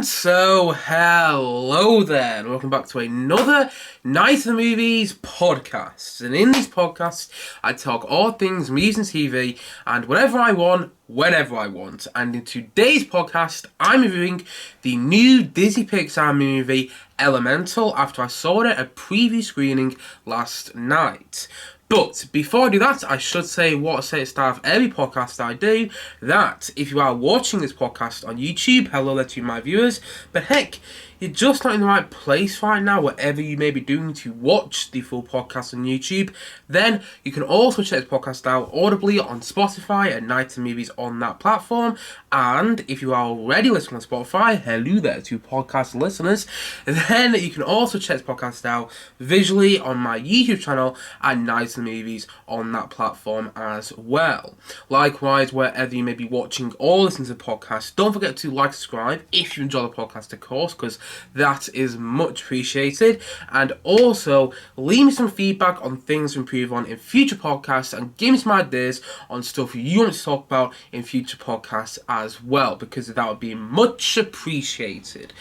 So, hello there, and welcome back to another Night of the Movies podcast. And in this podcast, I talk all things movies and TV, and whatever I want, whenever I want. And in today's podcast, I'm reviewing the new Disney Pixar movie, Elemental, after I saw it at a preview screening last night. But before I do that, I should say what I say at the start of every podcast I do, that if you are watching this podcast on YouTube, hello there to my viewers, but heck, you're just not in the right place right now, whatever you may be doing to watch the full podcast on YouTube, then you can also check this podcast out audibly on Spotify at Night of Movies on that platform. And if you are already listening on Spotify, hello there to podcast listeners, then you can also check this podcast out visually on my YouTube channel at Night of the Movies on that platform as well. Likewise, wherever you may be watching or listening to the podcast, don't forget to like, subscribe if you enjoy the podcast, of course, because that is much appreciated. And also, leave me some feedback on things to improve on in future podcasts and give me some ideas on stuff you want to talk about in future podcasts as well, because that would be much appreciated.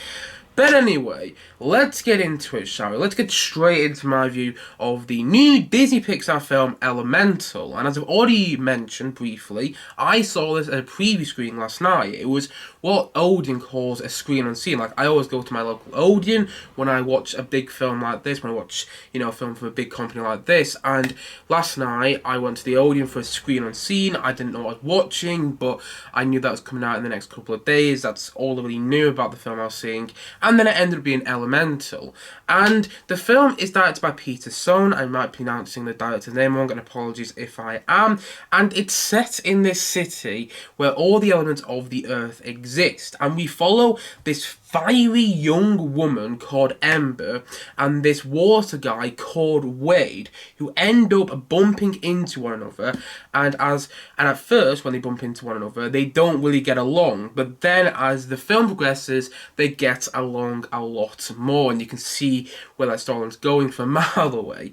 But anyway, let's get into it, shall we? Let's get straight into my review of the new Disney Pixar film, Elemental. And as I've already mentioned briefly, I saw this at a preview screening last night. It was what Odeon calls a screen unseen. Like, I always go to my local Odeon when I watch a big film like this, when I watch, a film from a big company like this. And last night, I went to the Odeon for a screen unseen. I didn't know what I was watching, but I knew that was coming out in the next couple of days. That's all I really knew about the film I was seeing. And then it ended up being Elemental. And the film is directed by Peter Sohn. I might be pronouncing the director's name wrong, and apologies if I am. And it's set in this city where all the elements of the earth exist. And we follow this fiery young woman called Ember and this water guy called Wade, who end up bumping into one another. And at first, when they bump into one another, they don't really get along. But then, as the film progresses, they get along a lot more, and you can see where that storyline's going from a mile away.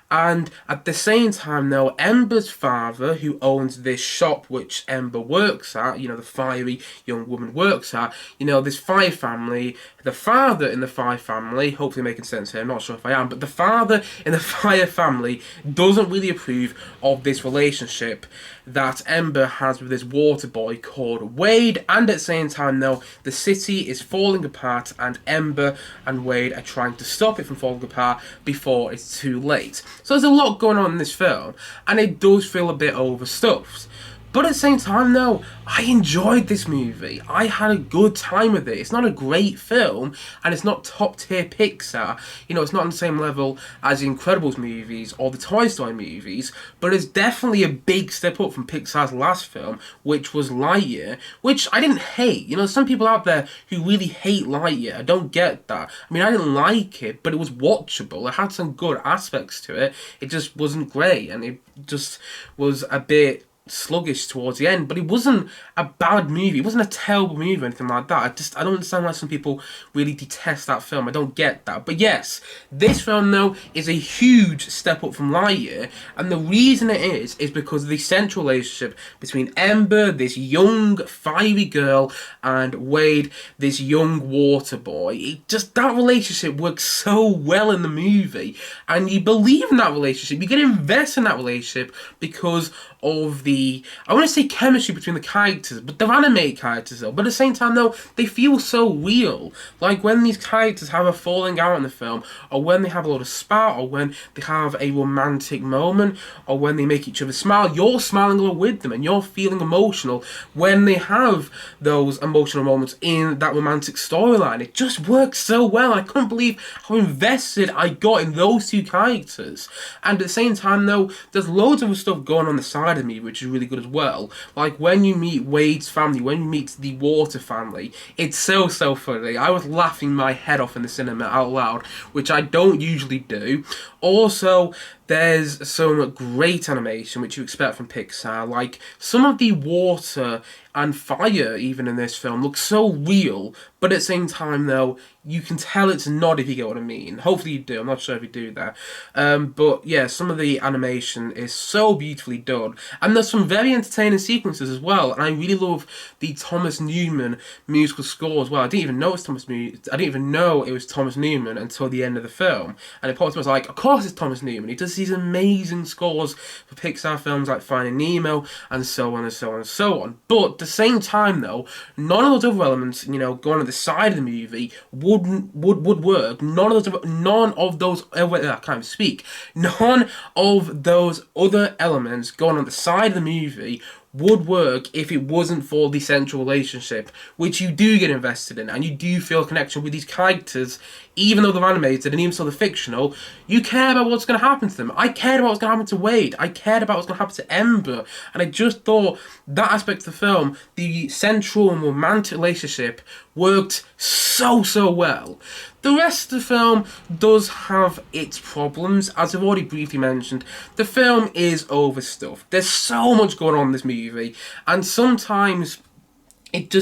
And at the same time, though, Ember's father, who owns this shop which Ember works at, the fiery young woman works at, this fire family, the father in the fire family, hopefully making sense here, I'm not sure if I am, but the father in the fire family doesn't really approve of this relationship that Ember has with this water boy called Wade. And at the same time, though, the city is falling apart, and Ember and Wade are trying to stop it from falling apart before it's too late. So there's a lot going on in this film, and it does feel a bit overstuffed. But at the same time, though, I enjoyed this movie. I had a good time with it. It's not a great film, and it's not top-tier Pixar. It's not on the same level as the Incredibles movies or the Toy Story movies, but it's definitely a big step up from Pixar's last film, which was Lightyear, which I didn't hate. Some people out there who really hate Lightyear. I don't get that. I didn't like it, but it was watchable. It had some good aspects to it. It just wasn't great, and it just was a bit sluggish towards the end, but it wasn't a bad movie. It wasn't a terrible movie or anything like that. I don't understand why some people really detest that film. I don't get that. But yes, this film, though, is a huge step up from Lightyear, and the reason it is because of the central relationship between Ember, this young, fiery girl, and Wade, this young water boy. That relationship works so well in the movie, and you believe in that relationship. You get invested in that relationship because of the, I want to say chemistry between the characters, but they're animated characters though. But at the same time though, they feel so real. Like when these characters have a falling out in the film, or when they have a lot of spat, or when they have a romantic moment, or when they make each other smile, you're smiling along with them and you're feeling emotional when they have those emotional moments in that romantic storyline. It just works so well. I couldn't believe how invested I got in those two characters. And at the same time though, there's loads of stuff going on the side of me which is really good as well. Like when you meet Wade's family, when you meet the Water family, it's so funny. I was laughing my head off in the cinema out loud, which I don't usually do. Also, there's some great animation which you expect from Pixar. Like some of the water and fire even in this film looks so real, but at the same time though you can tell it's not, if you get what I mean. Hopefully you do. I'm not sure if you do that. But yeah, some of the animation is so beautifully done, and there's some very entertaining sequences as well. And I really love the Thomas Newman musical score as well. I didn't even know it was Thomas Newman until the end of the film, and it popped up. I was like, of course it's Thomas Newman. He does these amazing scores for Pixar films like Finding Nemo and so on and so on and so on. But at the same time though, none of those other elements, going on the side of the movie would work. None of those I can't even speak. None of those other elements going on the side of the movie would work if it wasn't for the central relationship, which you do get invested in, and you do feel a connection with these characters, even though they're animated and even though they're fictional. You care about what's going to happen to them. I cared about what's going to happen to Wade. I cared about what's going to happen to Ember, and I just thought that aspect of the film, the central and romantic relationship, worked so well. The rest of the film does have its problems. As I've already briefly mentioned, the film is overstuffed. There's so much going on in this movie, and sometimes it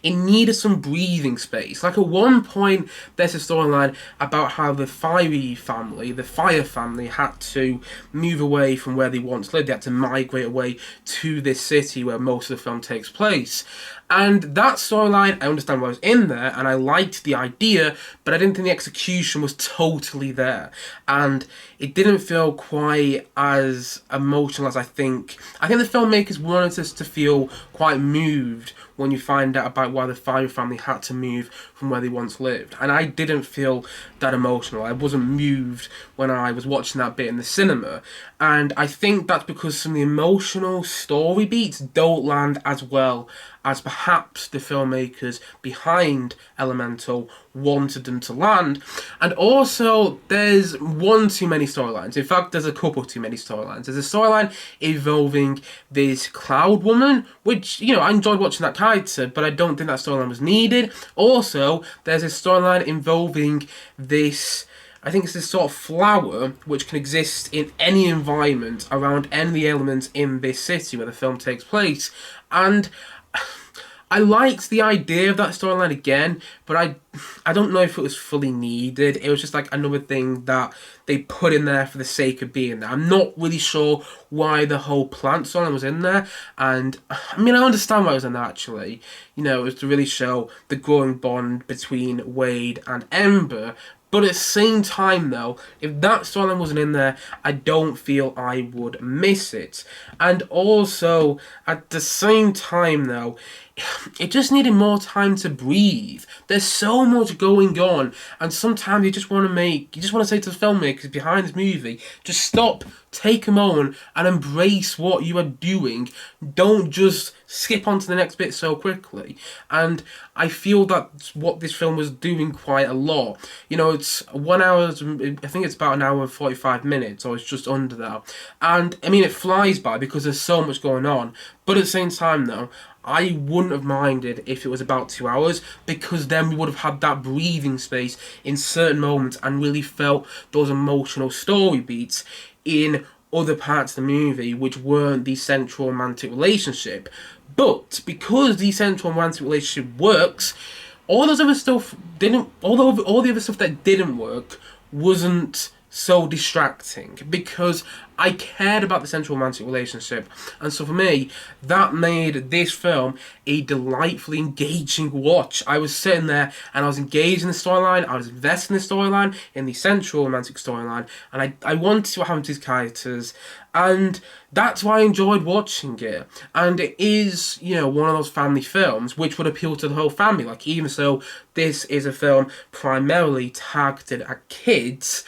needed some breathing space. Like at one point, there's a storyline about how the Fire family had to move away from where they once lived. They had to migrate away to this city where most of the film takes place. And that storyline, I understand why it was in there, and I liked the idea, but I didn't think the execution was totally there. And it didn't feel quite as emotional as I think. I think the filmmakers wanted us to feel quite moved when you find out about why the Fire family had to move from where they once lived. And I didn't feel that emotional. I wasn't moved when I was watching that bit in the cinema. And I think that's because some of the emotional story beats don't land as well as perhaps the filmmakers behind Elemental wanted them to land. And also, there's one too many storylines. In fact, there's a couple too many storylines. There's a storyline involving this Cloud Woman, which, I enjoyed watching that character, but I don't think that storyline was needed. Also, there's a storyline involving this, I think it's this sort of flower which can exist in any environment around any of the elements in this city where the film takes place. And I liked the idea of that storyline again, but I don't know if it was fully needed. It was just like another thing that they put in there for the sake of being there. I'm not really sure why the whole plant storyline was in there, and I mean, I understand why it was in there actually. It was to really show the growing bond between Wade and Ember. But at the same time though, if that storyline wasn't in there, I don't feel I would miss it. And also, at the same time though, it just needed more time to breathe. There's so much going on, and sometimes you just want to say to the filmmakers behind this movie, just stop, take a moment, and embrace what you are doing. Don't just skip on to the next bit so quickly. And I feel that's what this film was doing quite a lot. It's 1 hour, I think it's about an hour and 45 minutes, or it's just under that. And, I mean, it flies by because there's so much going on. But at the same time, though, I wouldn't have minded if it was about 2 hours, because then we would have had that breathing space in certain moments and really felt those emotional story beats in other parts of the movie which weren't the central romantic relationship. But because the central romantic relationship works, all the other stuff that didn't work wasn't so distracting, because I cared about the central romantic relationship. And so for me, that made this film a delightfully engaging watch. I was sitting there and I was engaged in the storyline, I was invested in the storyline, in the central romantic storyline, and I wanted to see what happened to these characters, and that's why I enjoyed watching it. And it is, one of those family films which would appeal to the whole family. Like, even so, this is a film primarily targeted at kids,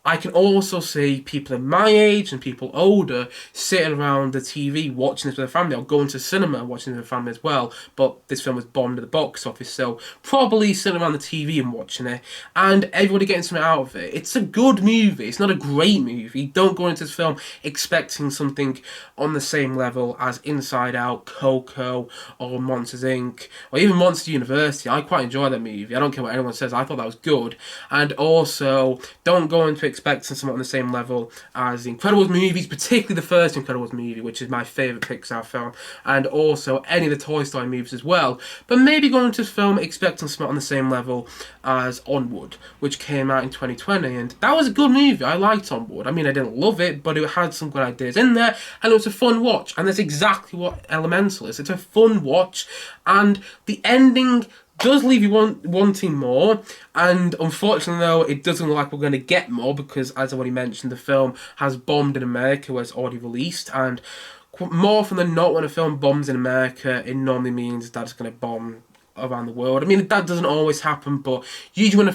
I can also see people in my age and people older sitting around the TV watching this with their family, or going to the cinema watching it with their family as well. But this film was bombed at the box office, so probably sitting around the TV and watching it, and everybody getting something out of it. It's a good movie. It's not a great movie. Don't go into this film expecting something on the same level as Inside Out, Coco, or Monsters Inc., or even Monster University. I quite enjoy that movie. I don't care what anyone says. I thought that was good. And also, don't go into expecting something on the same level as the Incredibles movies, particularly the first Incredibles movie, which is my favourite Pixar film, and also any of the Toy Story movies as well. But maybe going into this film expecting something on the same level as Onward, which came out in 2020, and that was a good movie. I liked Onward. I mean, I didn't love it, but it had some good ideas in there, and it was a fun watch, and that's exactly what Elemental is. It's a fun watch, and the ending does leave you wanting more, and unfortunately though, it doesn't look like we're going to get more, because as I already mentioned, the film has bombed in America where it's already released, and more often than not, when a film bombs in America, it normally means that it's going to bomb around the world. I mean, that doesn't always happen, but usually when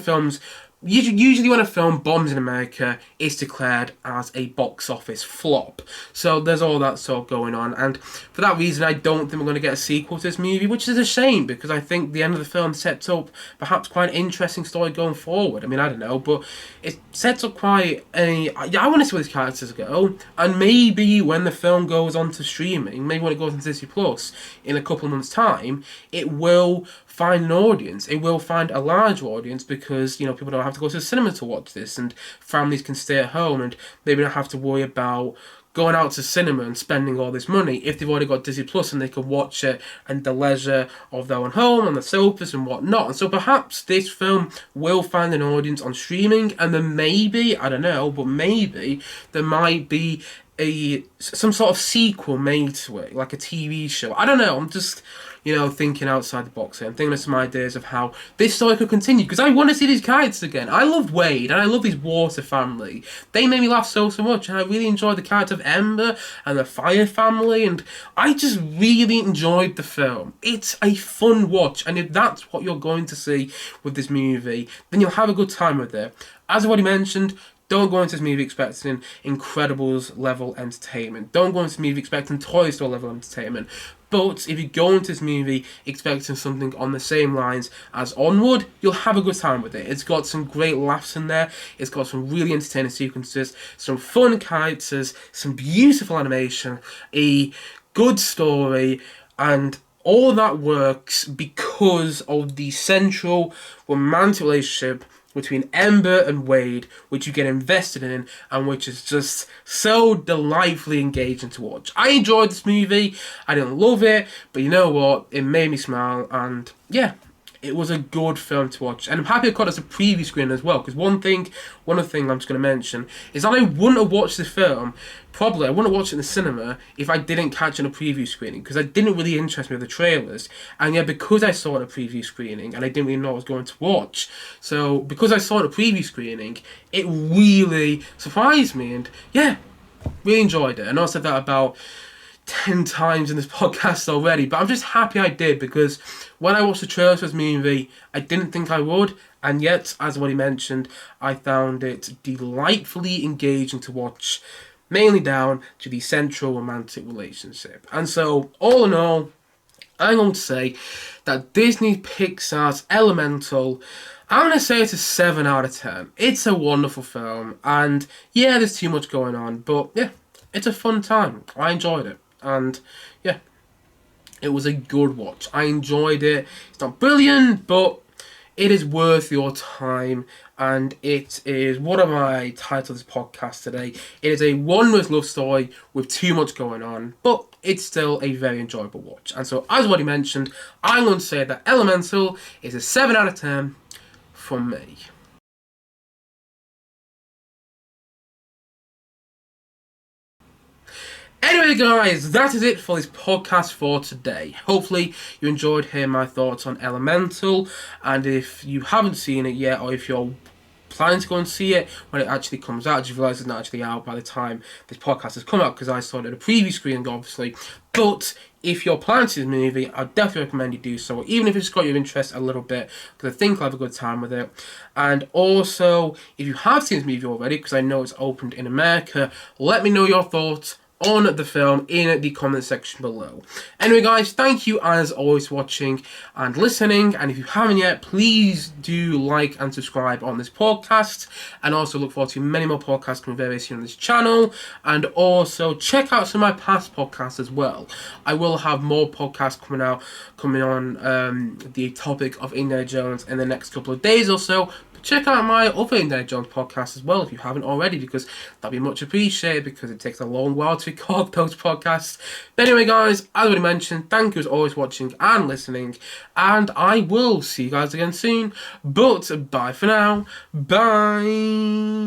a film bombs in America, it's declared as a box office flop. So there's all that sort of going on, and for that reason I don't think we're going to get a sequel to this movie, which is a shame, because I think the end of the film sets up perhaps quite an interesting story going forward. I mean, I don't know, but it sets up quite a... I want to see where these characters go, and maybe when the film goes on to streaming, maybe when it goes on Disney Plus in a couple of months' time, it will find an audience. It will find a large audience, because, you know, people don't have to go to the cinema to watch this, and families can stay at home and maybe not have to worry about going out to cinema and spending all this money if they've already got Disney Plus and they can watch it in the leisure of their own home, on the sofas and whatnot. And so perhaps this film will find an audience on streaming, and then maybe, I don't know, but maybe there might be some sort of sequel made to it, like a TV show. I don't know, I'm just, you know, thinking outside the box here. I'm thinking of some ideas of how this story could continue, because I want to see these characters again. I love Wade, and I love these water family. They made me laugh so much, and I really enjoyed the character of Ember and the fire family, and I just really enjoyed the film. It's a fun watch, and if that's what you're going to see with this movie, then you'll have a good time with it. As I already mentioned, don't go into this movie expecting Incredibles level entertainment. Don't go into this movie expecting Toy Story level entertainment. But if you go into this movie expecting something on the same lines as Onward, you'll have a good time with it. It's got some great laughs in there. It's got some really entertaining sequences, some fun characters, some beautiful animation, a good story, and all that works because of the central romantic relationship between Ember and Wade, which you get invested in, and which is just so delightfully engaging to watch. I enjoyed this movie. I didn't love it, but you know what? It made me smile, and yeah, it was a good film to watch. And I'm happy I caught it as a preview screen as well, because one other thing I'm just going to mention is that I wouldn't have watched this film, I wouldn't have watched it in the cinema if I didn't catch it on a preview screening, because I didn't really interest me with the trailers. And yeah, because I saw it at a preview screening, and I didn't really know what I was going to watch, so because I saw it at a preview screening, it really surprised me, and yeah, really enjoyed it. I know I said that about 10 times in this podcast already, but I'm just happy I did, because when I watched the trailer for this movie, I didn't think I would, and yet, as I already mentioned, I found it delightfully engaging to watch, mainly down to the central romantic relationship. And so, all in all, I'm going to say that Disney Pixar's Elemental, I'm going to say it's a 7 out of 10. It's a wonderful film, and yeah, there's too much going on, but yeah, it's a fun time. I enjoyed it. And yeah, it was a good watch. I enjoyed it. It's not brilliant, but it is worth your time. And it is, what am I titled this podcast today? It is a wondrous love story with too much going on, but it's still a very enjoyable watch. And so, as already mentioned, I'm going to say that Elemental is a 7 out of 10 from me. Anyway guys, that is it for this podcast for today. Hopefully you enjoyed hearing my thoughts on Elemental, and if you haven't seen it yet, or if you're planning to go and see it when it actually comes out, just realise it's not actually out by the time this podcast has come out, because I saw it at a preview screening obviously, but if you're planning to see this movie, I definitely recommend you do so, even if it's got your interest a little bit, because I think I'll have a good time with it. And also, if you have seen this movie already, because I know it's opened in America, let me know your thoughts on the film in the comment section below. Anyway guys, thank you as always for watching and listening, and if you haven't yet, please do like and subscribe on this podcast, and also look forward to many more podcasts coming very soon on this channel, and also check out some of my past podcasts as well. I will have more podcasts coming on the topic of Indiana Jones in the next couple of days or so, check out my other Indiana Jones podcast as well if you haven't already, because that'd be much appreciated, because it takes a long while to record those podcasts. But anyway, guys, as already mentioned, thank you as always for watching and listening, and I will see you guys again soon. But bye for now. Bye.